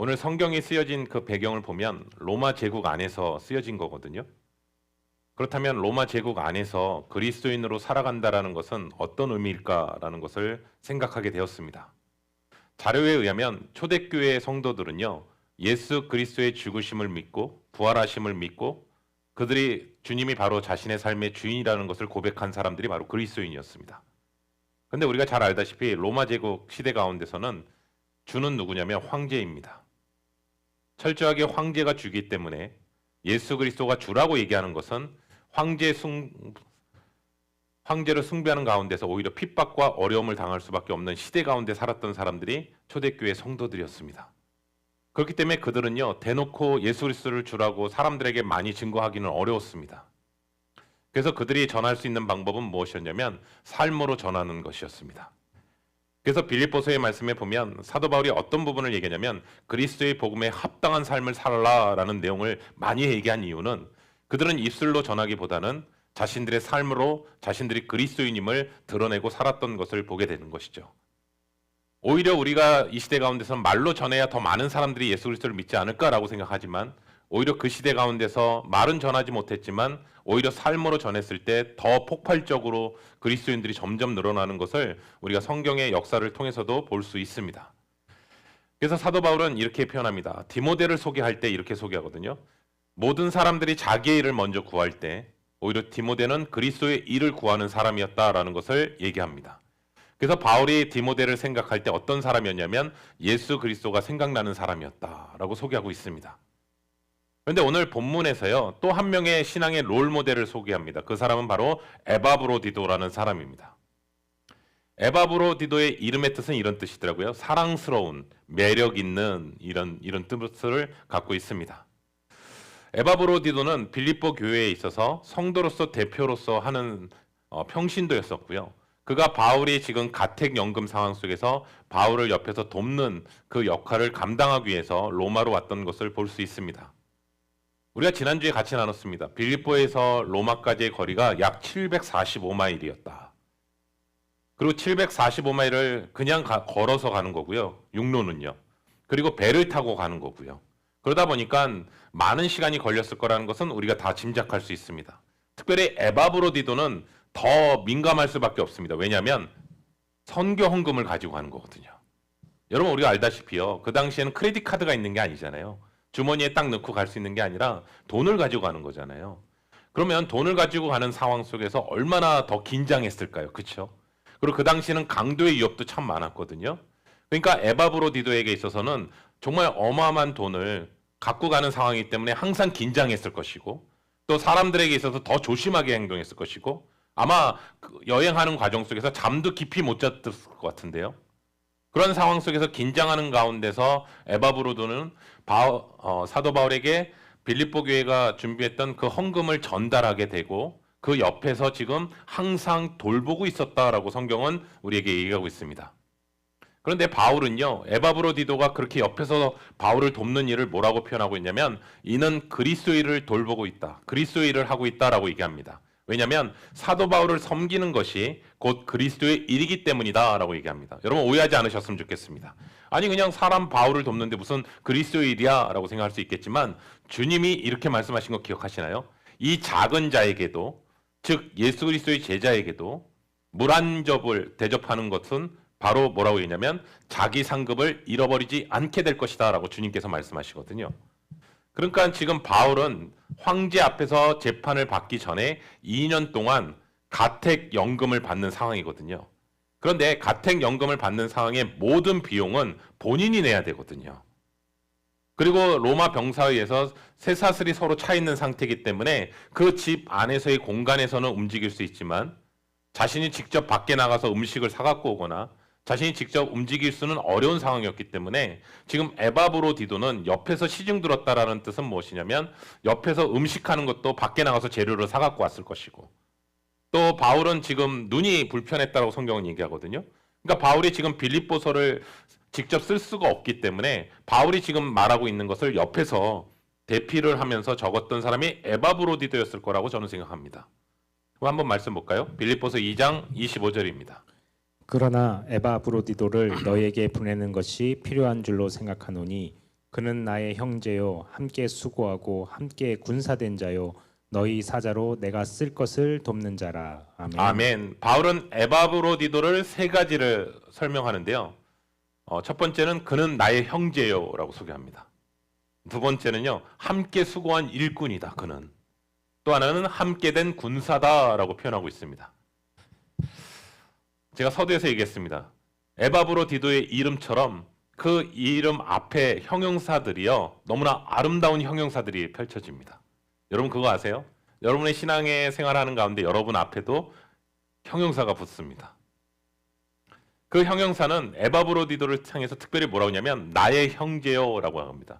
오늘 성경이 쓰여진 그 배경을 보면 로마 제국 안에서 쓰여진 거거든요. 그렇다면 로마 제국 안에서 그리스도인으로 살아간다라는 것은 어떤 의미일까라는 것을 생각하게 되었습니다. 자료에 의하면 초대교회 성도들은요, 예수 그리스도의 죽으심을 믿고 부활하심을 믿고 그들이 주님이 바로 자신의 삶의 주인이라는 것을 고백한 사람들이 바로 그리스도인이었습니다. 그런데 우리가 잘 알다시피 로마 제국 시대 가운데서는 주는 누구냐면 황제입니다. 철저하게 황제가 주기 때문에 예수 그리스도가 주라고 얘기하는 것은 황제를 숭배하는 가운데서 오히려 핍박과 어려움을 당할 수밖에 없는 시대 가운데 살았던 사람들이 초대교회 성도들이었습니다. 그렇기 때문에 그들은요, 대놓고 예수 그리스도를 주라고 사람들에게 많이 증거하기는 어려웠습니다. 그래서 그들이 전할 수 있는 방법은 무엇이었냐면 삶으로 전하는 것이었습니다. 그래서 빌립보서의 말씀에 보면 사도 바울이 어떤 부분을 얘기하냐면 그리스도의 복음에 합당한 삶을 살라라는 내용을 많이 얘기한 이유는 그들은 입술로 전하기보다는 자신들의 삶으로 자신들이 그리스도인임을 드러내고 살았던 것을 보게 되는 것이죠. 오히려 우리가 이 시대 가운데서는 말로 전해야 더 많은 사람들이 예수 그리스도를 믿지 않을까라고 생각하지만 오히려 그 시대 가운데서 말은 전하지 못했지만 오히려 삶으로 전했을 때 더 폭발적으로 그리스도인들이 점점 늘어나는 것을 우리가 성경의 역사를 통해서도 볼 수 있습니다. 그래서 사도 바울은 이렇게 표현합니다. 디모데를 소개할 때 이렇게 소개하거든요. 모든 사람들이 자기의 일을 먼저 구할 때 오히려 디모데는 그리스도의 일을 구하는 사람이었다라는 것을 얘기합니다. 그래서 바울이 디모데를 생각할 때 어떤 사람이었냐면 예수 그리스도가 생각나는 사람이었다라고 소개하고 있습니다. 그런데 오늘 본문에서요, 또 한 명의 신앙의 롤 모델을 소개합니다. 그 사람은 바로 에바브로디도라는 사람입니다. 에바브로디도의 이름의 뜻은 이런 뜻이더라고요. 사랑스러운, 매력 있는 이런 뜻을 갖고 있습니다. 에바브로디도는 빌립보 교회에 있어서 성도로서 대표로서 하는 평신도였었고요. 그가 바울이 지금 가택연금 상황 속에서 바울을 옆에서 돕는 그 역할을 감당하기 위해서 로마로 왔던 것을 볼 수 있습니다. 우리가 지난주에 같이 나눴습니다. 빌립보에서 로마까지의 거리가 약 745마일이었다. 그리고 745마일을 그냥 걸어서 가는 거고요. 육로는요. 그리고 배를 타고 가는 거고요. 그러다 보니까 많은 시간이 걸렸을 거라는 것은 우리가 다 짐작할 수 있습니다. 특별히 에바브로디도는 더 민감할 수밖에 없습니다. 왜냐하면 선교 헌금을 가지고 가는 거거든요. 여러분 우리가 알다시피요. 그 당시에는 크레딧 카드가 있는 게 아니잖아요. 주머니에 딱 넣고 갈 수 있는 게 아니라 돈을 가지고 가는 거잖아요. 그러면 돈을 가지고 가는 상황 속에서 얼마나 더 긴장했을까요? 그렇죠? 그리고 그 당시에는 강도의 위협도 참 많았거든요. 그러니까 에바브로디도에게 있어서는 정말 어마어마한 돈을 갖고 가는 상황이기 때문에 항상 긴장했을 것이고 또 사람들에게 있어서 더 조심하게 행동했을 것이고 아마 여행하는 과정 속에서 잠도 깊이 못 잤을 것 같은데요. 그런 상황 속에서 긴장하는 가운데서 에바브로도는 사도 바울에게 빌립보 교회가 준비했던 그 헌금을 전달하게 되고 그 옆에서 지금 항상 돌보고 있었다라고 성경은 우리에게 얘기하고 있습니다. 그런데 바울은요, 에바브로디도가 그렇게 옆에서 바울을 돕는 일을 뭐라고 표현하고 있냐면 이는 그리스도의 일을 돌보고 있다. 그리스도의 일을 하고 있다라고 얘기합니다. 왜냐하면 사도 바울을 섬기는 것이 곧 그리스도의 일이기 때문이다라고 얘기합니다. 여러분 오해하지 않으셨으면 좋겠습니다. 아니 그냥 사람 바울을 돕는데 무슨 그리스도의 일이야 라고 생각할 수 있겠지만 주님이 이렇게 말씀하신 거 기억하시나요? 이 작은 자에게도 즉 예수 그리스도의 제자에게도 물 한 접을 대접하는 것은 바로 뭐라고 했냐면 자기 상급을 잃어버리지 않게 될 것이다 라고 주님께서 말씀하시거든요. 그러니까 지금 바울은 황제 앞에서 재판을 받기 전에 2년 동안 가택연금을 받는 상황이거든요. 그런데 가택연금을 받는 상황의 모든 비용은 본인이 내야 되거든요. 그리고 로마 병사에 의해서 쇠사슬이 서로 차 있는 상태이기 때문에 그 집 안에서의 공간에서는 움직일 수 있지만 자신이 직접 밖에 나가서 음식을 사갖고 오거나 자신이 직접 움직일 수는 어려운 상황이었기 때문에 지금 에바브로디도는 옆에서 시중 들었다라는 뜻은 무엇이냐면 옆에서 음식하는 것도 밖에 나가서 재료를 사갖고 왔을 것이고 또 바울은 지금 눈이 불편했다고 성경은 얘기하거든요. 그러니까 바울이 지금 빌립보서를 직접 쓸 수가 없기 때문에 바울이 지금 말하고 있는 것을 옆에서 대피를 하면서 적었던 사람이 에바브로디도였을 거라고 저는 생각합니다. 그럼 한번 말씀 볼까요? 빌립보서 2장 25절입니다. 그러나 에바브로디도를 너에게 보내는 것이 필요한 줄로 생각하노니 그는 나의 형제요 함께 수고하고 함께 군사된 자요 너희 사자로 내가 쓸 것을 돕는 자라. 아멘. 아멘. 바울은 에바브로디도를 세 가지를 설명하는데요. 첫 번째는 그는 나의 형제요라고 소개합니다. 두 번째는요, 함께 수고한 일꾼이다. 그는. 또 하나는 함께 된 군사다라고 표현하고 있습니다. 제가 서두에서 얘기했습니다. 에바브로디도의 이름처럼 그 이름 앞에 형용사들이요, 너무나 아름다운 형용사들이 펼쳐집니다. 여러분 그거 아세요? 여러분의 신앙의 생활하는 가운데 여러분 앞에도 형용사가 붙습니다. 그 형용사는 에바브로디도를 향해서 특별히 뭐라고 하냐면 나의 형제요라고 합니다.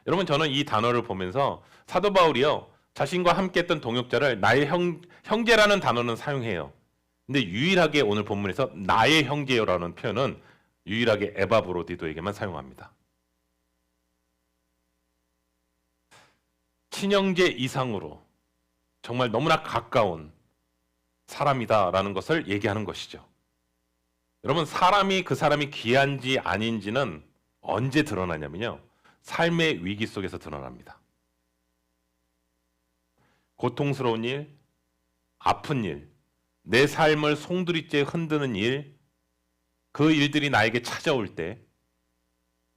여러분 저는 이 단어를 보면서 사도 바울이요 자신과 함께 했던 동역자를 나의 형제라는 단어는 사용해요. 근데 유일하게 오늘 본문에서 나의 형제요라는 표현은 유일하게 에바브로디도에게만 사용합니다. 친형제 이상으로 정말 너무나 가까운 사람이다라는 것을 얘기하는 것이죠. 여러분 사람이 그 사람이 귀한지 아닌지는 언제 드러나냐면요. 삶의 위기 속에서 드러납니다. 고통스러운 일, 아픈 일, 내 삶을 송두리째 흔드는 일, 그 일들이 나에게 찾아올 때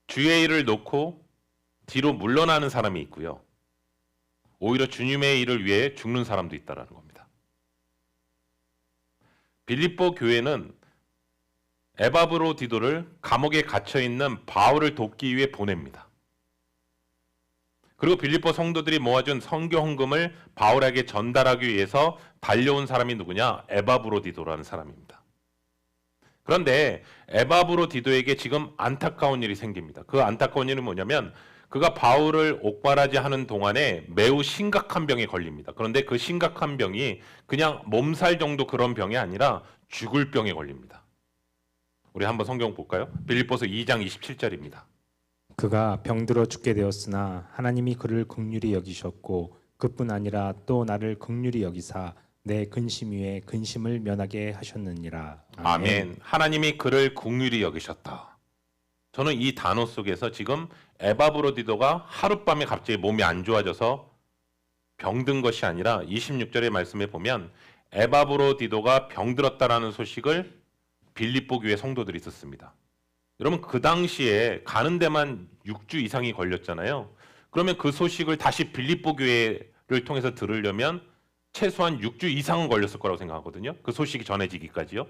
주의 일을 놓고 뒤로 물러나는 사람이 있고요. 오히려 주님의 일을 위해 죽는 사람도 있다는 겁니다. 빌립보 교회는 에바브로디도를 감옥에 갇혀있는 바울을 돕기 위해 보냅니다. 그리고 빌립보 성도들이 모아준 선교 헌금을 바울에게 전달하기 위해서 달려온 사람이 누구냐? 에바브로디도라는 사람입니다. 그런데 에바브로디도에게 지금 안타까운 일이 생깁니다. 그 안타까운 일은 뭐냐면 그가 바울을 옥바라지 하는 동안에 매우 심각한 병에 걸립니다. 그런데 그 심각한 병이 그냥 몸살 정도 그런 병이 아니라 죽을 병에 걸립니다. 우리 한번 성경 볼까요? 빌립보서 2장 27절입니다. 그가 병들어 죽게 되었으나 하나님이 그를 긍휼히 여기셨고 그뿐 아니라 또 나를 긍휼히 여기사 내 근심 위에 근심을 면하게 하셨느니라. 아멘. 하나님이 그를 긍휼히 여기셨다. 저는 이 단어 속에서 지금 에바브로디도가 하룻밤에 갑자기 몸이 안 좋아져서 병든 것이 아니라 26절의 말씀에 보면 에바브로디도가 병들었다라는 소식을 빌립보 교회 성도들이 듣습니다. 여러분 그 당시에 가는 데만 6주 이상이 걸렸잖아요. 그러면 그 소식을 다시 빌립보 교회를 통해서 들으려면 최소한 6주 이상은 걸렸을 거라고 생각하거든요. 그 소식이 전해지기까지요.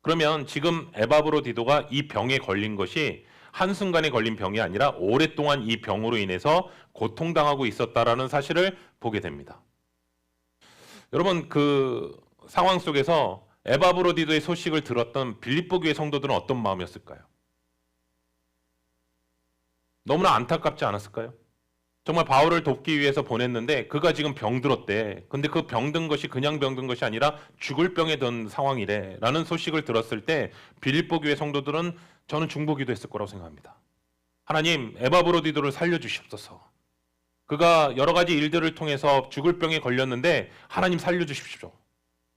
그러면 지금 에바브로디도가 이 병에 걸린 것이 한순간에 걸린 병이 아니라 오랫동안 이 병으로 인해서 고통당하고 있었다라는 사실을 보게 됩니다. 여러분 그 상황 속에서 에바브로디도의 소식을 들었던 빌립보 교회 성도들은 어떤 마음이었을까요? 너무나 안타깝지 않았을까요? 정말 바울을 돕기 위해서 보냈는데 그가 지금 병들었대. 근데 그 병든 것이 그냥 병든 것이 아니라 죽을 병에 든 상황이래 라는 소식을 들었을 때 빌립보 교회 성도들은 저는 중보기도 했을 거라고 생각합니다. 하나님 에바브로디도를 살려주시옵소서. 그가 여러 가지 일들을 통해서 죽을 병에 걸렸는데 하나님 살려주십시오.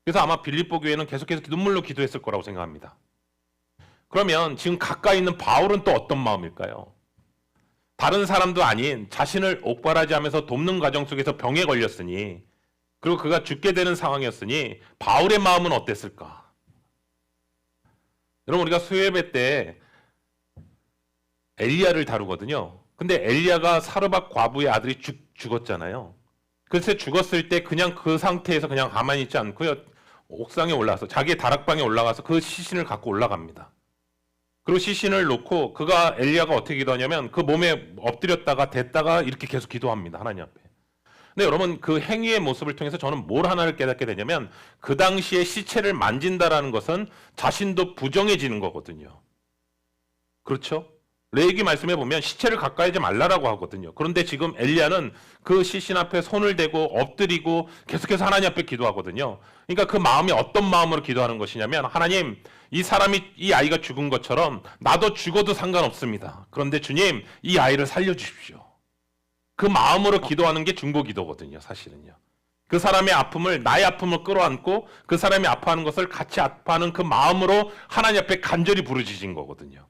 그래서 아마 빌립보 교회는 계속해서 눈물로 기도했을 거라고 생각합니다. 그러면 지금 가까이 있는 바울은 또 어떤 마음일까요? 다른 사람도 아닌 자신을 옥바라지하면서 돕는 과정 속에서 병에 걸렸으니 그리고 그가 죽게 되는 상황이었으니 바울의 마음은 어땠을까? 여러분 우리가 수요예배 때 엘리야를 다루거든요. 근데 엘리야가 사르밧 과부의 아들이 죽었잖아요. 그래서 죽었을 때 그냥 그 상태에서 그냥 가만히 있지 않고요. 옥상에 올라가서 자기의 다락방에 올라가서 그 시신을 갖고 올라갑니다. 그리고 시신을 놓고 그가 엘리야가 어떻게 기도하냐면 그 몸에 엎드렸다가 댔다가 이렇게 계속 기도합니다. 하나님 앞에. 근데 여러분 그 행위의 모습을 통해서 저는 뭘 하나를 깨닫게 되냐면 그 당시에 시체를 만진다라는 것은 자신도 부정해지는 거거든요. 그렇죠? 레위기 말씀에 보면 시체를 가까이 하지 말라라고 하거든요. 그런데 지금 엘리야는 그 시신 앞에 손을 대고 엎드리고 계속해서 하나님 앞에 기도하거든요. 그러니까 그 마음이 어떤 마음으로 기도하는 것이냐면 하나님 이 아이가 죽은 것처럼 나도 죽어도 상관없습니다. 그런데 주님 이 아이를 살려주십시오. 그 마음으로 기도하는 게 중보기도거든요. 사실은요. 그 사람의 아픔을 나의 아픔을 끌어안고 그 사람이 아파하는 것을 같이 아파하는 그 마음으로 하나님 앞에 간절히 부르짖은 거거든요.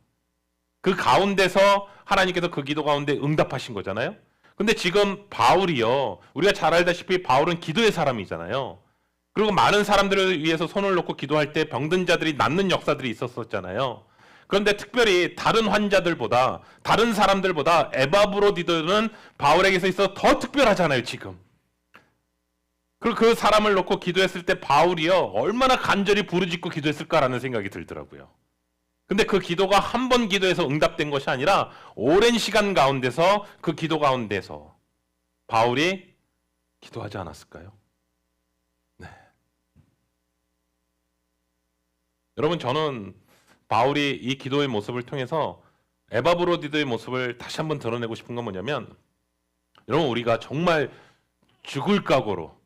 그 가운데서 하나님께서 그 기도 가운데 응답하신 거잖아요. 근데 지금 바울이요, 우리가 잘 알다시피 바울은 기도의 사람이잖아요. 그리고 많은 사람들을 위해서 손을 놓고 기도할 때 병든 자들이 낫는 역사들이 있었잖아요. 그런데 특별히 다른 환자들보다, 다른 사람들보다 에바브로디도는 바울에게서 있어 더 특별하잖아요, 지금. 그리고 그 사람을 놓고 기도했을 때 바울이요, 얼마나 간절히 부르짖고 기도했을까라는 생각이 들더라고요. 근데 그 기도가 한 번 기도해서 응답된 것이 아니라 오랜 시간 가운데서 그 기도 가운데서 바울이 기도하지 않았을까요? 네. 여러분, 저는 바울이 이 기도의 모습을 통해서 에바브로디도의 모습을 다시 한번 드러내고 싶은 건 뭐냐면, 여러분, 우리가 정말 죽을 각오로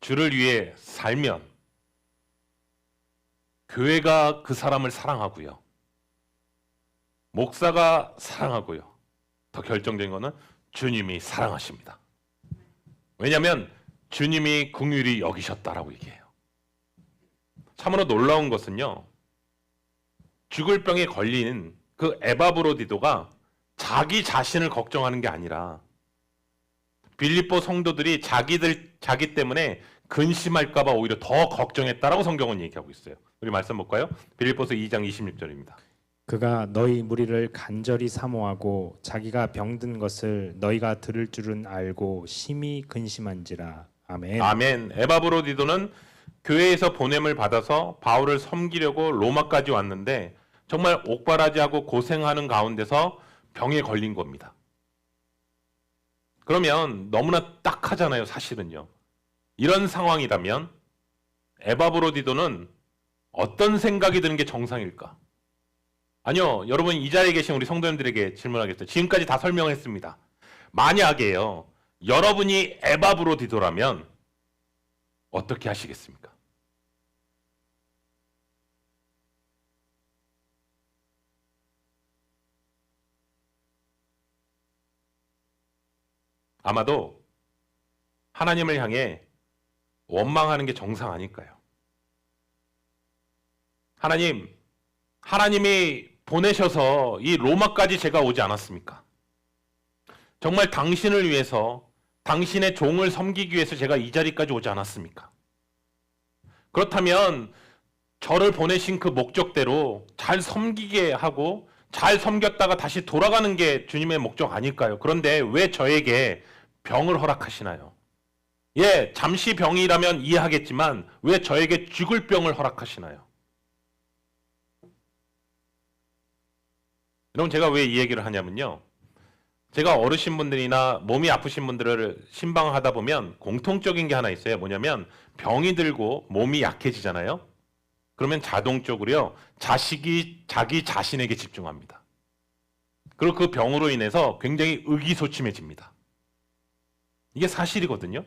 주를 위해 살면 교회가 그 사람을 사랑하고요, 목사가 사랑하고요, 더 결정적인 거는 주님이 사랑하십니다. 왜냐하면 주님이 긍휼히 여기셨다라고 얘기해요. 참으로 놀라운 것은요, 죽을 병에 걸린 그 에바브로디도가 자기 자신을 걱정하는 게 아니라 빌립보 성도들이 자기 때문에 근심할까봐 오히려 더 걱정했다라고 성경은 얘기하고 있어요. 우리 말씀 볼까요? 빌립보서 2장 26절입니다. 그가 너희 무리를 간절히 사모하고 자기가 병든 것을 너희가 들을 줄은 알고 심히 근심한지라. 아멘. 아멘. 에바브로디도는 교회에서 보냄을 받아서 바울을 섬기려고 로마까지 왔는데 정말 옥바라지하고 고생하는 가운데서 병에 걸린 겁니다. 그러면 너무나 딱하잖아요, 사실은요. 이런 상황이라면 에바브로디도는 어떤 생각이 드는 게 정상일까? 아니요, 여러분, 이 자리에 계신 우리 성도님들에게 질문하겠어요. 지금까지 다 설명했습니다. 만약에요, 여러분이 에바브로디도라면 어떻게 하시겠습니까? 아마도 하나님을 향해 원망하는 게 정상 아닐까요? 하나님이 보내셔서 이 로마까지 제가 오지 않았습니까? 정말 당신을 위해서, 당신의 종을 섬기기 위해서 제가 이 자리까지 오지 않았습니까? 그렇다면 저를 보내신 그 목적대로 잘 섬기게 하고 잘 섬겼다가 다시 돌아가는 게 주님의 목적 아닐까요? 그런데 왜 저에게 병을 허락하시나요? 예, 잠시 병이라면 이해하겠지만 왜 저에게 죽을 병을 허락하시나요? 여러분, 제가 왜 이 얘기를 하냐면요, 제가 어르신분들이나 몸이 아프신 분들을 신방하다 보면 공통적인 게 하나 있어요. 뭐냐면 병이 들고 몸이 약해지잖아요. 그러면 자동적으로요, 자식이 자기 자신에게 집중합니다. 그리고 그 병으로 인해서 굉장히 의기소침해집니다. 이게 사실이거든요.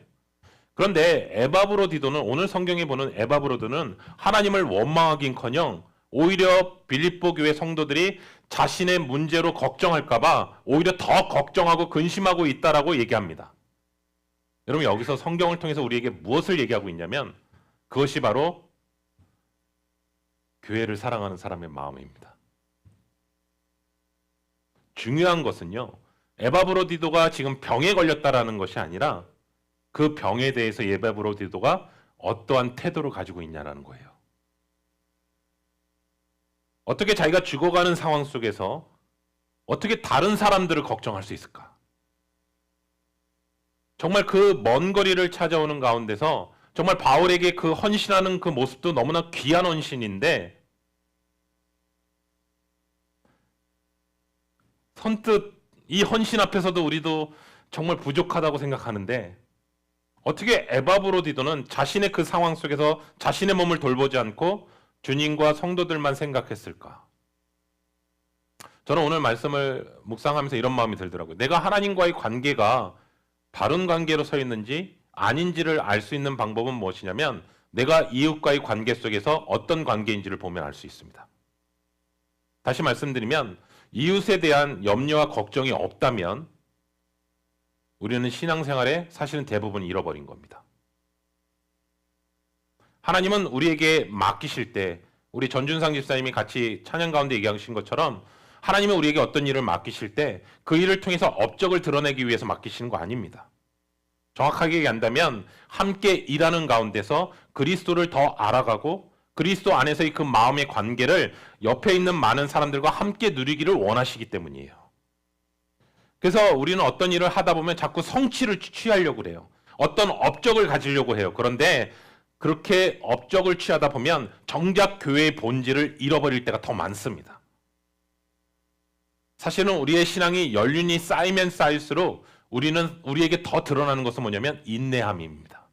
그런데 에바브로디도는, 오늘 성경에 보는 에바브로디도는 하나님을 원망하긴커녕 오히려 빌립보 교회 성도들이 자신의 문제로 걱정할까봐 오히려 더 걱정하고 근심하고 있다라고 얘기합니다. 여러분, 여기서 성경을 통해서 우리에게 무엇을 얘기하고 있냐면 그것이 바로 교회를 사랑하는 사람의 마음입니다. 중요한 것은요, 에바브로디도가 지금 병에 걸렸다라는 것이 아니라 그 병에 대해서 에바브로디도가 어떠한 태도를 가지고 있냐라는 거예요. 어떻게 자기가 죽어가는 상황 속에서 어떻게 다른 사람들을 걱정할 수 있을까? 정말 그 먼 거리를 찾아오는 가운데서 정말 바울에게 그 헌신하는 그 모습도 너무나 귀한 헌신인데, 선뜻 이 헌신 앞에서도 우리도 정말 부족하다고 생각하는데 어떻게 에바브로디도는 자신의 그 상황 속에서 자신의 몸을 돌보지 않고 주님과 성도들만 생각했을까? 저는 오늘 말씀을 묵상하면서 이런 마음이 들더라고요. 내가 하나님과의 관계가 바른 관계로 서 있는지 아닌지를 알 수 있는 방법은 무엇이냐면 내가 이웃과의 관계 속에서 어떤 관계인지를 보면 알 수 있습니다. 다시 말씀드리면 이웃에 대한 염려와 걱정이 없다면 우리는 신앙생활에 사실은 대부분 잃어버린 겁니다. 하나님은 우리에게 맡기실 때, 우리 전준상 집사님이 같이 찬양 가운데 얘기하신 것처럼 하나님은 우리에게 어떤 일을 맡기실 때 그 일을 통해서 업적을 드러내기 위해서 맡기시는 거 아닙니다. 정확하게 얘기한다면 함께 일하는 가운데서 그리스도를 더 알아가고 그리스도 안에서의 그 마음의 관계를 옆에 있는 많은 사람들과 함께 누리기를 원하시기 때문이에요. 그래서 우리는 어떤 일을 하다 보면 자꾸 성취를 취하려고 그래요. 어떤 업적을 가지려고 해요. 그런데 그렇게 업적을 취하다 보면 정작 교회의 본질을 잃어버릴 때가 더 많습니다. 사실은 우리의 신앙이 연륜이 쌓이면 쌓일수록 우리에게 더 드러나는 것은 뭐냐면 인내함입니다.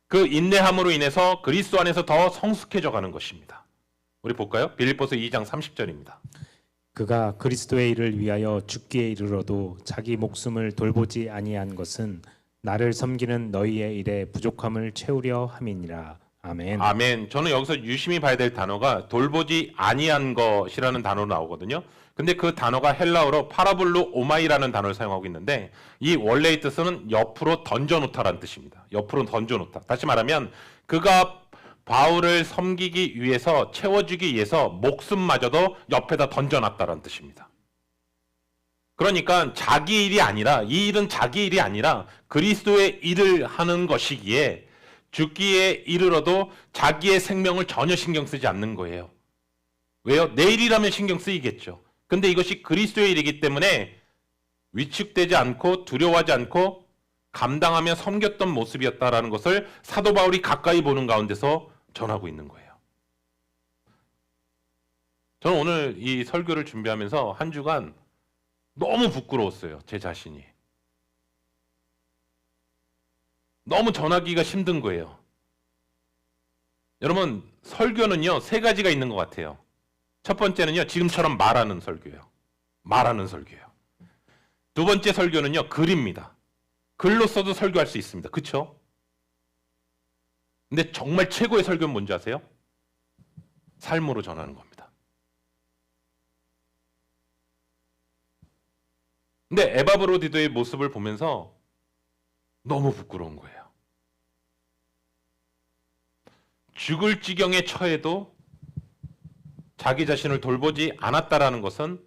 그 인내함으로 인해서 그리스도 안에서 더 성숙해져 가는 것입니다. 우리 볼까요? 빌립보서 2장 30절입니다. 그가 그리스도의 일을 위하여 죽기에 이르러도 자기 목숨을 돌보지 아니한 것은 나를 섬기는 너희의 일에 부족함을 채우려 함이니라. 아멘. 아멘. 저는 여기서 유심히 봐야 될 단어가 돌보지 아니한 것이라는 단어로 나오거든요. 근데 그 단어가 헬라어로 파라블루 오마이라는 단어를 사용하고 있는데 이 원래의 뜻은 옆으로 던져놓다라는 뜻입니다. 옆으로 던져놓다. 다시 말하면 그가 바울을 섬기기 위해서 채워주기 위해서 목숨마저도 옆에다 던져놨다라는 뜻입니다. 그러니까 자기 일이 아니라 이 일은 자기 일이 아니라 그리스도의 일을 하는 것이기에 죽기에 이르러도 자기의 생명을 전혀 신경 쓰지 않는 거예요. 왜요? 내일이라면 신경 쓰이겠죠. 근데 이것이 그리스도의 일이기 때문에 위축되지 않고 두려워하지 않고 감당하며 섬겼던 모습이었다라는 것을 사도 바울이 가까이 보는 가운데서 전하고 있는 거예요. 저는 오늘 이 설교를 준비하면서 한 주간 너무 부끄러웠어요. 제 자신이. 너무 전하기가 힘든 거예요. 여러분, 설교는요, 세 가지가 있는 것 같아요. 첫 번째는요, 지금처럼 말하는 설교예요. 말하는 설교예요. 두 번째 설교는요, 글입니다. 글로 써도 설교할 수 있습니다. 그렇죠? 근데 정말 최고의 설교는 뭔지 아세요? 삶으로 전하는 겁니다. 근데 에바브로디도의 모습을 보면서 너무 부끄러운 거예요. 죽을 지경에 처해도 자기 자신을 돌보지 않았다라는 것은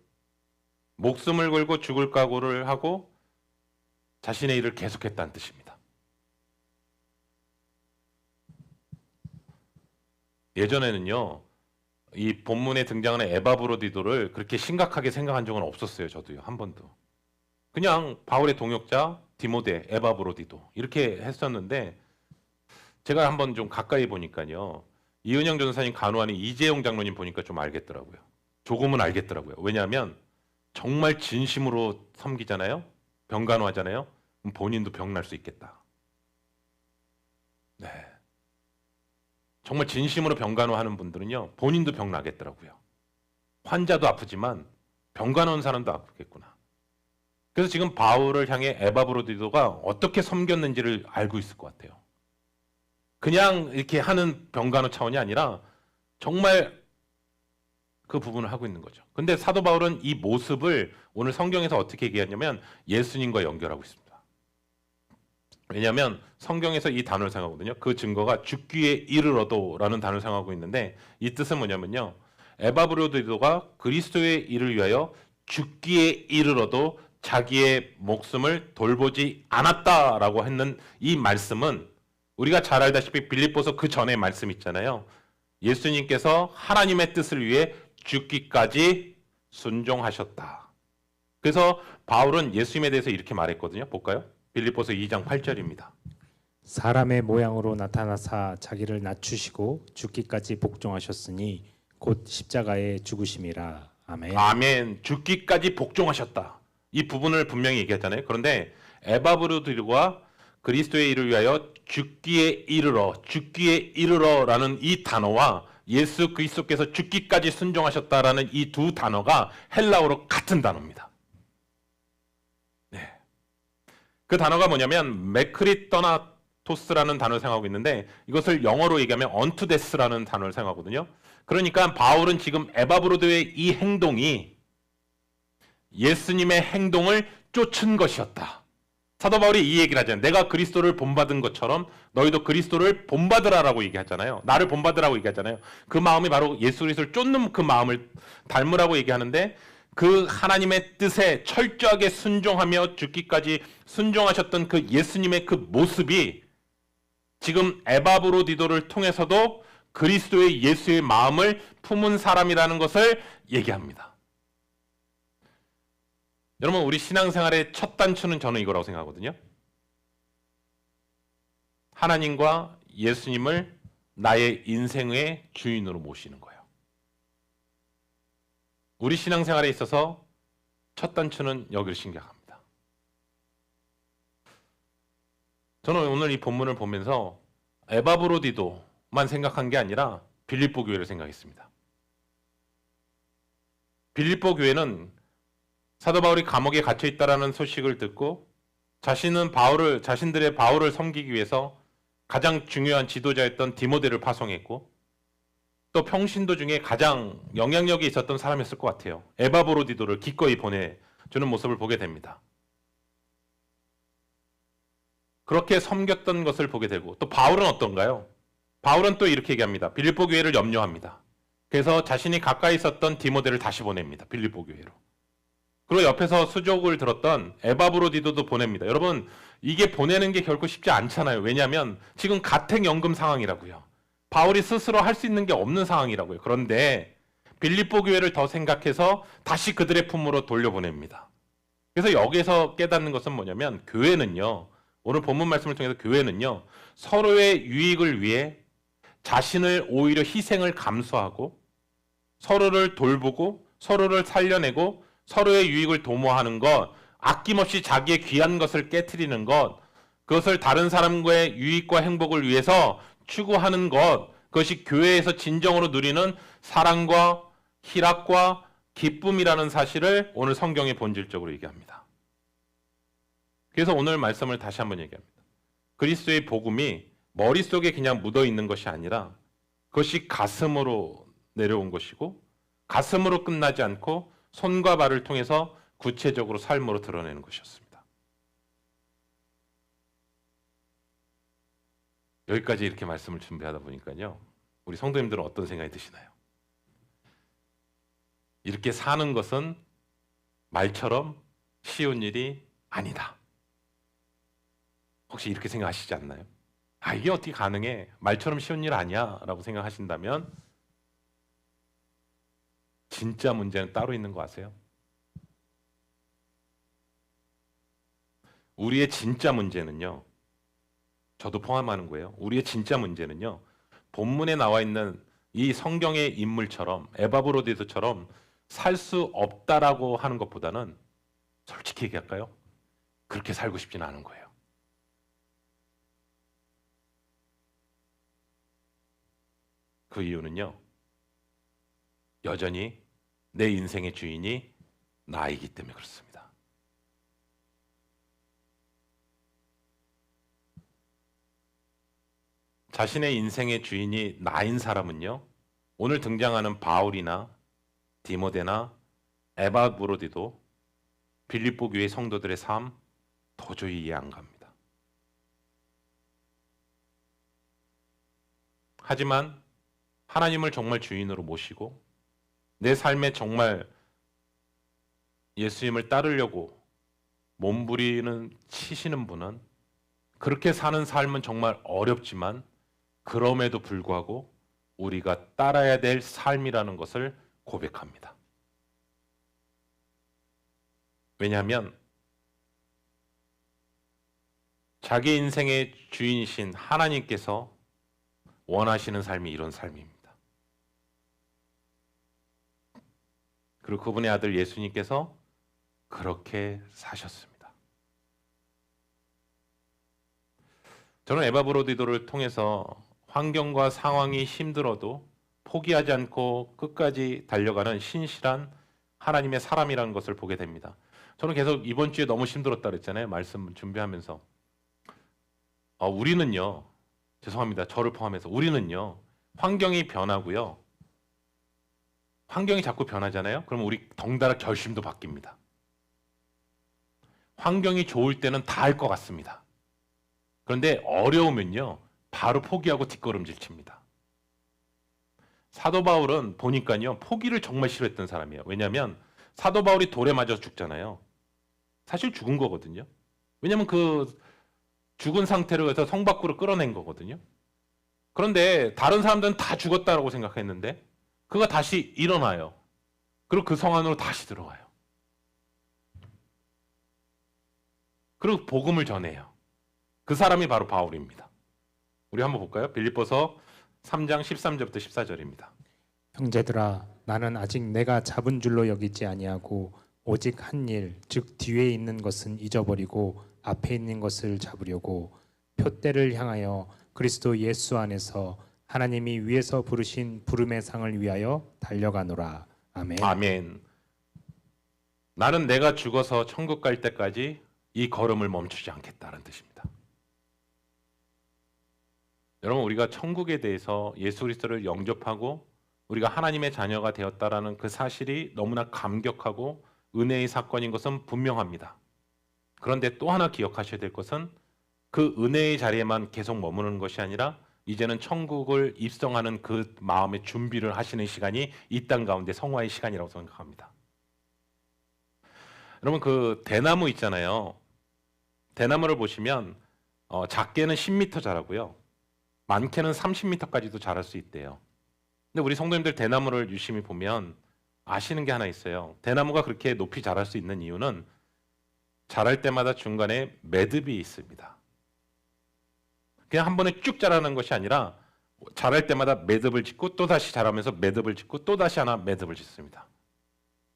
목숨을 걸고 죽을 각오를 하고 자신의 일을 계속했다는 뜻입니다. 예전에는요, 이 본문에 등장하는 에바브로디도를 그렇게 심각하게 생각한 적은 없었어요. 저도요, 한 번도. 그냥 바울의 동역자 디모데, 에바브로디도 이렇게 했었는데 제가 한번 좀 가까이 보니까요, 이은영 전사님 간호하는 이재용 장로님 보니까 좀 알겠더라고요. 조금은 알겠더라고요. 왜냐하면 정말 진심으로 섬기잖아요. 병 간호하잖아요. 그럼 본인도 병 날 수 있겠다. 네. 정말 진심으로 병 간호하는 분들은요, 본인도 병 나겠더라고요. 환자도 아프지만 병 간호하는 사람도 아프겠구나. 그래서 지금 바울을 향해 에바브로디도가 어떻게 섬겼는지를 알고 있을 것 같아요. 그냥 이렇게 하는 병 간호 차원이 아니라 정말 그 부분을 하고 있는 거죠. 근데 사도 바울은 이 모습을 오늘 성경에서 어떻게 얘기하냐면 예수님과 연결하고 있습니다. 왜냐하면 성경에서 이 단어를 사용하거든요. 그 증거가 죽기에 이르러도라는 단어를 사용하고 있는데 이 뜻은 뭐냐면요, 에바브로디도가 그리스도의 일을 위하여 죽기에 이르러도 자기의 목숨을 돌보지 않았다라고 했는 이 말씀은 우리가 잘 알다시피 빌립보서 그 전에 말씀 있잖아요. 예수님께서 하나님의 뜻을 위해 죽기까지 순종하셨다. 그래서 바울은 예수님에 대해서 이렇게 말했거든요. 볼까요? 빌립보서 2장 8절입니다. 사람의 모양으로 나타나사 자기를 낮추시고 죽기까지 복종하셨으니 곧 십자가에 죽으심이라. 아멘. 아멘. 죽기까지 복종하셨다. 이 부분을 분명히 얘기했잖아요. 그런데 에바브로디도가 그리스도의 일을 위하여 죽기에 이르러라는 이 단어와 예수 그리스도께서 죽기까지 순종하셨다라는 이 두 단어가 헬라어로 같은 단어입니다. 네. 그 단어가 뭐냐면 메크리떠나토스라는 단어를 사용하고 있는데 이것을 영어로 얘기하면 unto death라는 단어를 사용하거든요. 그러니까 바울은 지금 에바브로도의 이 행동이 예수님의 행동을 쫓은 것이었다. 사도 바울이 이 얘기를 하잖아요. 내가 그리스도를 본받은 것처럼 너희도 그리스도를 본받으라라고 얘기하잖아요. 나를 본받으라고 얘기하잖아요. 그 마음이 바로 예수 그리스도를 쫓는 그 마음을 닮으라고 얘기하는데 그 하나님의 뜻에 철저하게 순종하며 죽기까지 순종하셨던 그 예수님의 그 모습이 지금 에바브로디도를 통해서도 그리스도의 예수의 마음을 품은 사람이라는 것을 얘기합니다. 여러분, 우리 신앙생활의 첫 단추는 저는 이거라고 생각하거든요. 하나님과 예수님을 나의 인생의 주인으로 모시는 거예요. 우리 신앙생활에 있어서 첫 단추는 여기를 생각합니다. 저는 오늘 이 본문을 보면서 에바브로디도만 생각한 게 아니라 빌립보 교회를 생각했습니다. 빌립보 교회는 사도 바울이 감옥에 갇혀 있다라는 소식을 듣고 자신들의 바울을 섬기기 위해서 가장 중요한 지도자였던 디모데를 파송했고 또 평신도 중에 가장 영향력이 있었던 사람이었을 것 같아요. 에바브로디도를 기꺼이 보내주는 모습을 보게 됩니다. 그렇게 섬겼던 것을 보게 되고 또 바울은 어떤가요? 바울은 또 이렇게 얘기합니다. 빌립보 교회를 염려합니다. 그래서 자신이 가까이 있었던 디모데를 다시 보냅니다. 빌립보 교회로. 그리고 옆에서 수족을 들었던 에바브로디도도 보냅니다. 여러분, 이게 보내는 게 결코 쉽지 않잖아요. 왜냐하면 지금 가택연금 상황이라고요. 바울이 스스로 할 수 있는 게 없는 상황이라고요. 그런데 빌립보 교회를 더 생각해서 다시 그들의 품으로 돌려보냅니다. 그래서 여기서 깨닫는 것은 뭐냐면 교회는요. 오늘 본문 말씀을 통해서 교회는요. 서로의 유익을 위해 자신을 오히려 희생을 감수하고 서로를 돌보고 서로를 살려내고 서로의 유익을 도모하는 것, 아낌없이 자기의 귀한 것을 깨트리는 것, 그것을 다른 사람과의 유익과 행복을 위해서 추구하는 것, 그것이 교회에서 진정으로 누리는 사랑과 희락과 기쁨이라는 사실을 오늘 성경이 본질적으로 얘기합니다. 그래서 오늘 말씀을 다시 한번 얘기합니다. 그리스도의 복음이 머릿속에 그냥 묻어 있는 것이 아니라 그것이 가슴으로 내려온 것이고 가슴으로 끝나지 않고 손과 발을 통해서 구체적으로 삶으로 드러내는 것이었습니다. 여기까지 이렇게 말씀을 준비하다 보니까요. 우리 성도님들은 어떤 생각이 드시나요? 이렇게 사는 것은 말처럼 쉬운 일이 아니다. 혹시 이렇게 생각하시지 않나요? 아, 이게 어떻게 가능해? 말처럼 쉬운 일 아니야? 라고 생각하신다면 진짜 문제는 따로 있는 거 아세요? 우리의 진짜 문제는요. 저도 포함하는 거예요. 우리의 진짜 문제는요. 본문에 나와 있는 이 성경의 인물처럼 에바브로디도처럼 살 수 없다라고 하는 것보다는 솔직히 얘기할까요? 그렇게 살고 싶지는 않은 거예요. 그 이유는요. 여전히 내 인생의 주인이 나이기 때문에 그렇습니다. 자신의 인생의 주인이 나인 사람은요. 오늘 등장하는 바울이나 디모데나 에바브로디도 빌립보 교회 성도들의 삶 도저히 이해 안 갑니다. 하지만 하나님을 정말 주인으로 모시고 내 삶에 정말 예수님을 따르려고 몸부리는 치시는 분은 그렇게 사는 삶은 정말 어렵지만 그럼에도 불구하고 우리가 따라야 될 삶이라는 것을 고백합니다. 왜냐하면 자기 인생의 주인이신 하나님께서 원하시는 삶이 이런 삶입니다. 그리고 그분의 아들 예수님께서 그렇게 사셨습니다. 저는 에바브로디도를 통해서 환경과 상황이 힘들어도 포기하지 않고 끝까지 달려가는 신실한 하나님의 사람이라는 것을 보게 됩니다. 저는 계속 이번 주에 너무 힘들었다 그랬잖아요. 말씀 준비하면서. 우리는요. 죄송합니다. 저를 포함해서 우리는요. 환경이 변하고요. 환경이 자꾸 변하잖아요. 그러면 우리 덩달아 결심도 바뀝니다. 환경이 좋을 때는 다 할 것 같습니다. 그런데 어려우면요, 바로 포기하고 뒷걸음질 칩니다. 사도 바울은 보니까요, 포기를 정말 싫어했던 사람이에요. 왜냐하면 사도 바울이 돌에 맞아 죽잖아요. 사실 죽은 거거든요. 왜냐하면 그 죽은 상태로 해서 성 밖으로 끌어낸 거거든요. 그런데 다른 사람들은 다 죽었다라고 생각했는데 그가 다시 일어나요. 그리고 그 성 안으로 다시 들어가요. 그리고 복음을 전해요. 그 사람이 바로 바울입니다. 우리 한번 볼까요? 빌립보서 3장 13절부터 14절입니다. 형제들아 나는 아직 내가 잡은 줄로 여기지 아니하고 오직 한 일 즉 뒤에 있는 것은 잊어버리고 앞에 있는 것을 잡으려고 표대를 향하여 그리스도 예수 안에서 하나님이 위에서 부르신 부름의 상을 위하여 달려가노라. 아멘. 아멘. 나는 내가 죽어서 천국 갈 때까지 이 걸음을 멈추지 않겠다는 뜻입니다. 여러분, 우리가 천국에 대해서 예수 그리스도를 영접하고 우리가 하나님의 자녀가 되었다라는 그 사실이 너무나 감격하고 은혜의 사건인 것은 분명합니다. 그런데 또 하나 기억하셔야 될 것은 그 은혜의 자리에만 계속 머무는 것이 아니라 이제는 천국을 입성하는 그 마음의 준비를 하시는 시간이 이 땅 가운데 성화의 시간이라고 생각합니다. 여러분, 그 대나무 있잖아요. 대나무를 보시면 작게는 10m 자라고요. 많게는 30m까지도 자랄 수 있대요. 근데 우리 성도님들 대나무를 유심히 보면 아시는 게 하나 있어요. 대나무가 그렇게 높이 자랄 수 있는 이유는 자랄 때마다 중간에 매듭이 있습니다. 그냥 한 번에 쭉 자라는 것이 아니라 자랄 때마다 매듭을 짓고 또다시 자라면서 매듭을 짓고 또다시 하나 매듭을 짓습니다.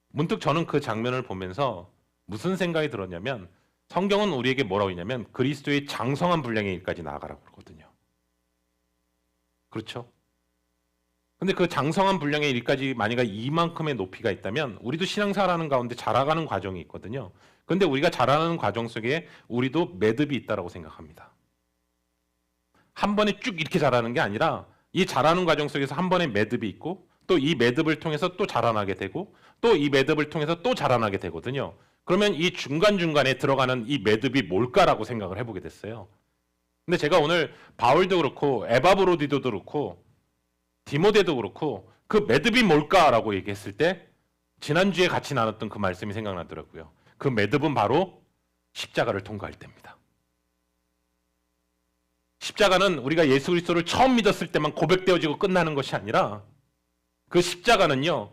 문득 저는 그 장면을 보면서 무슨 생각이 들었냐면 성경은 우리에게 뭐라고 했냐면 그리스도의 장성한 분량의 일까지 나아가라고 그러거든요. 그렇죠? 근데 그 장성한 분량의 일까지 만약에 이만큼의 높이가 있다면 우리도 신앙생활하는 가운데 자라가는 과정이 있거든요. 그런데 우리가 자라는 과정 속에 우리도 매듭이 있다고 생각합니다. 한 번에 쭉 이렇게 자라는 게 아니라 이 자라는 과정 속에서 한 번에 매듭이 있고 또 이 매듭을 통해서 또 자라나게 되고 또 이 매듭을 통해서 또 자라나게 되거든요. 그러면 이 중간중간에 들어가는 이 매듭이 뭘까라고 생각을 해보게 됐어요. 근데 제가 오늘 바울도 그렇고 에바브로디도도 그렇고 디모데도 그렇고 그 매듭이 뭘까라고 얘기했을 때 지난주에 같이 나눴던 그 말씀이 생각나더라고요. 그 매듭은 바로 십자가를 통과할 때입니다. 십자가는 우리가 예수 그리스도를 처음 믿었을 때만 고백되어지고 끝나는 것이 아니라 그 십자가는요,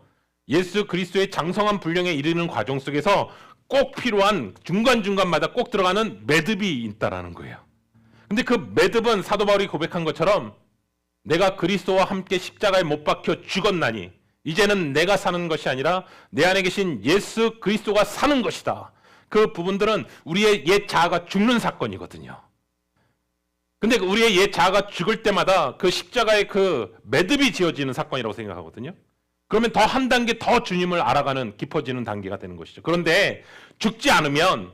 예수 그리스도의 장성한 분량에 이르는 과정 속에서 꼭 필요한 중간중간마다 꼭 들어가는 매듭이 있다라는 거예요. 근데 그 매듭은 사도 바울이 고백한 것처럼 내가 그리스도와 함께 십자가에 못 박혀 죽었나니 이제는 내가 사는 것이 아니라 내 안에 계신 예수 그리스도가 사는 것이다. 그 부분들은 우리의 옛 자아가 죽는 사건이거든요. 근데 우리의 옛 자아가 죽을 때마다 그 십자가의 그 매듭이 지어지는 사건이라고 생각하거든요. 그러면 더 한 단계 더 주님을 알아가는 깊어지는 단계가 되는 것이죠. 그런데 죽지 않으면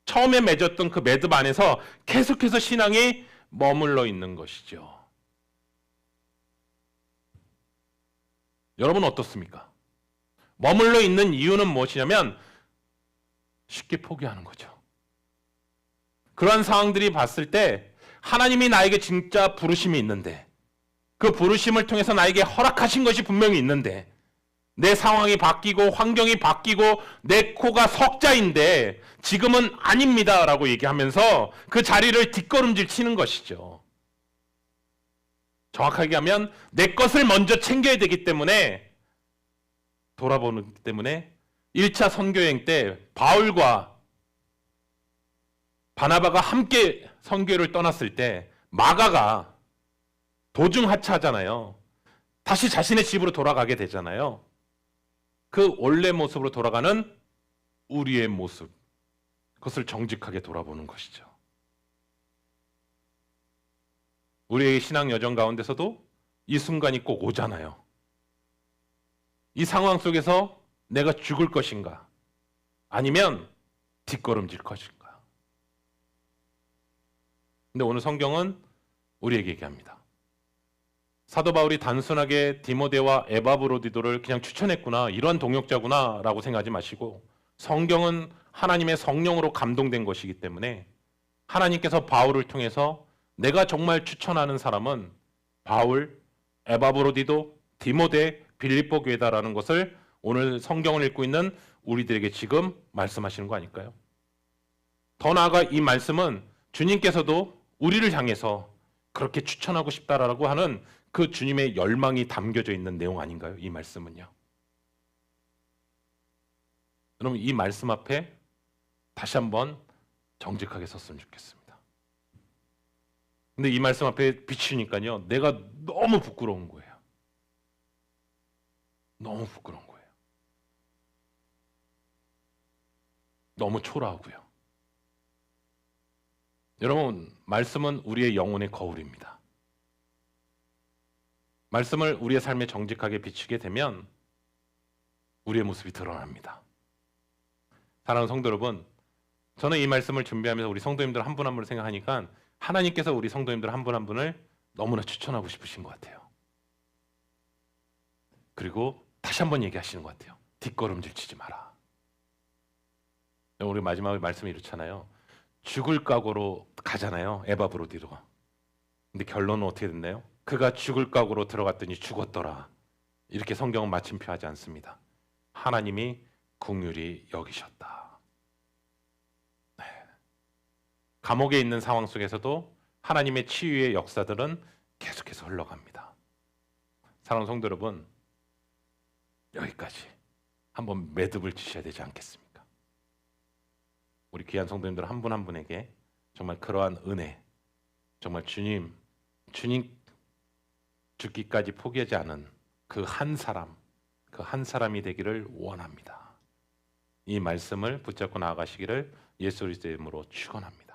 처음에 맺었던 그 매듭 안에서 계속해서 신앙이 머물러 있는 것이죠. 여러분 어떻습니까? 머물러 있는 이유는 무엇이냐면 쉽게 포기하는 거죠. 그러한 상황들이 봤을 때 하나님이 나에게 진짜 부르심이 있는데 그 부르심을 통해서 나에게 허락하신 것이 분명히 있는데 내 상황이 바뀌고 환경이 바뀌고 내 코가 석자인데 지금은 아닙니다 라고 얘기하면서 그 자리를 뒷걸음질 치는 것이죠. 정확하게 하면 내 것을 먼저 챙겨야 되기 때문에 돌아보기 때문에 1차 선교여행 때 바울과 바나바가 함께 선교를 떠났을 때 마가가 도중 하차하잖아요. 다시 자신의 집으로 돌아가게 되잖아요. 그 원래 모습으로 돌아가는 우리의 모습, 그것을 정직하게 돌아보는 것이죠. 우리의 신앙 여정 가운데서도 이 순간이 꼭 오잖아요. 이 상황 속에서 내가 죽을 것인가 아니면 뒷걸음질 것인가. 근데 오늘 성경은 우리에게 얘기합니다. 사도 바울이 단순하게 디모데와 에바브로디도를 그냥 추천했구나, 이런 동역자구나 라고 생각하지 마시고 성경은 하나님의 성령으로 감동된 것이기 때문에 하나님께서 바울을 통해서 내가 정말 추천하는 사람은 바울, 에바브로디도, 디모데, 빌립보 교회다라는 것을 오늘 성경을 읽고 있는 우리들에게 지금 말씀하시는 거 아닐까요? 더 나아가 이 말씀은 주님께서도 우리를 향해서 그렇게 추천하고 싶다라고 하는 그 주님의 열망이 담겨져 있는 내용 아닌가요? 이 말씀은요. 여러분 이 말씀 앞에 다시 한번 정직하게 섰으면 좋겠습니다. 근데 이 말씀 앞에 비추니까요, 내가 너무 부끄러운 거예요. 너무 부끄러운 거예요. 너무 초라하고요. 여러분, 말씀은 우리의 영혼의 거울입니다. 말씀을 우리의 삶에 정직하게 비추게 되면 우리의 모습이 드러납니다. 사랑하는 성도 여러분, 저는 이 말씀을 준비하면서 우리 성도님들 한 분 한 분을 생각하니까 하나님께서 우리 성도님들 한 분 한 분을 너무나 추천하고 싶으신 것 같아요. 그리고 다시 한번 얘기하시는 것 같아요. 뒷걸음질 치지 마라. 우리 마지막에 말씀이 이렇잖아요. 죽을 각오로 가잖아요. 에바브로디로가. 근데 결론은 어떻게 됐나요? 그가 죽을 각오로 들어갔더니 죽었더라. 이렇게 성경은 마침표하지 않습니다. 하나님이 긍휼히 여기셨다. 네. 감옥에 있는 상황 속에서도 하나님의 치유의 역사들은 계속해서 흘러갑니다. 사랑하는 성도 여러분, 여기까지 한번 매듭을 지셔야 되지 않겠습니까? 우리 귀한 성도님들 한 분 한 분에게 정말 그러한 은혜, 정말 주님 죽기까지 포기하지 않은 그 한 사람이 되기를 원합니다. 이 말씀을 붙잡고 나아가시기를 예수 그리스도의 이름으로 축원합니다.